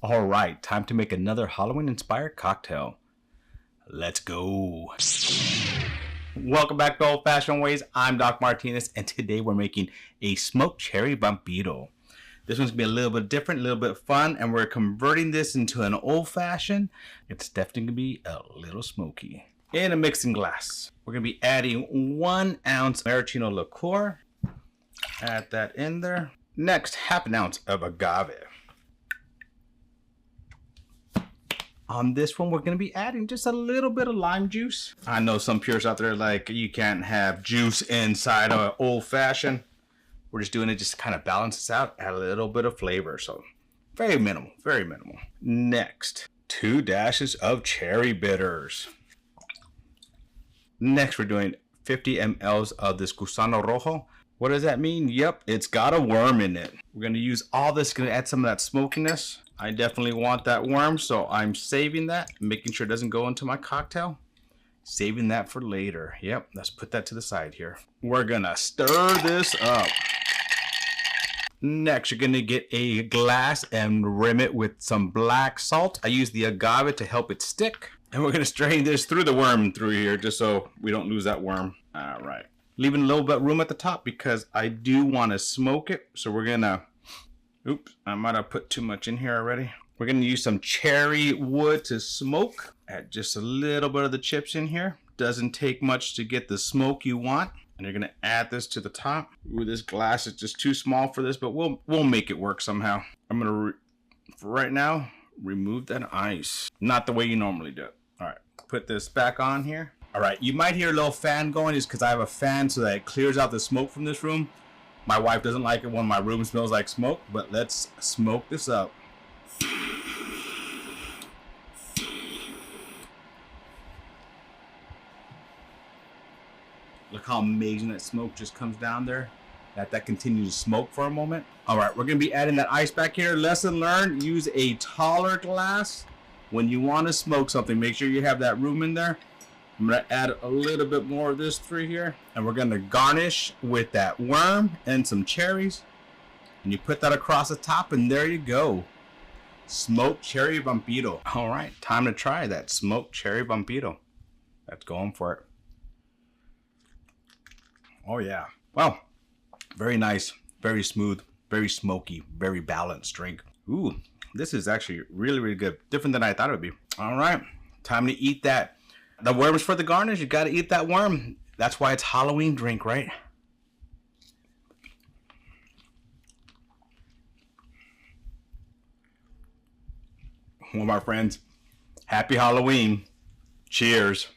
All right, time to make another Halloween-inspired cocktail. Let's go. Welcome back to Old Fashioned Ways. I'm Doc Martinez, and today we're making a smoked cherry Vampiro. This one's gonna be a little bit different, a little bit fun, and we're converting this into an old fashioned. It's definitely gonna be a little smoky. In a mixing glass, we're gonna be adding 1 ounce maraschino liqueur. Add that in there. Next, half an ounce of agave. On this one, we're going to be adding just a little bit of lime juice. I know some purists out there like, you can't have juice inside of an old fashioned. We're just doing it just to kind of balance this out, add a little bit of flavor. So very minimal, very minimal. Next, 2 dashes of cherry bitters. Next, we're doing 50 mLs of this Gusano Rojo. What does that mean? Yep, it's got a worm in it. We're going to use all this, going to add some of that smokiness. I definitely want that worm, so I'm saving that, making sure it doesn't go into my cocktail. Saving that for later. Yep, let's put that to the side here. We're gonna stir this up. Next, you're gonna get a glass and rim it with some black salt. I use the agave to help it stick. And we're gonna strain this through the worm through here, just so we don't lose that worm. All right. Leaving a little bit of room at the top because I do want to smoke it. So we're gonna, oops, I might have put too much in here already. We're gonna use some cherry wood to smoke. Add just a little bit of the chips in here. Doesn't take much to get the smoke you want. And you're gonna add this to the top. Ooh, this glass is just too small for this, but we'll make it work somehow. I'm gonna, for right now, remove that ice. Not the way you normally do it. All right, put this back on here. All right, you might hear a little fan going, is because I have a fan so that it clears out the smoke from this room. My wife doesn't like it when my room smells like smoke, but let's smoke this up. Look how amazing that smoke just comes down there. That continues to smoke for a moment. All right, we're gonna be adding that ice back here. Lesson learned, use a taller glass. When you wanna smoke something, make sure you have that room in there. I'm gonna add a little bit more of this through here, and we're gonna garnish with that worm and some cherries. And you put that across the top, and there you go. Smoked cherry Vampiro. All right, time to try that smoked cherry Vampiro. Let's go on for it. Oh yeah. Well, very nice, very smooth, very smoky, very balanced drink. Ooh, this is actually really, really good. Different than I thought it would be. All right, time to eat that. The worm is for the garnish. You got to eat that worm. That's why it's Halloween drink, right? Well, my friends, happy Halloween. Cheers.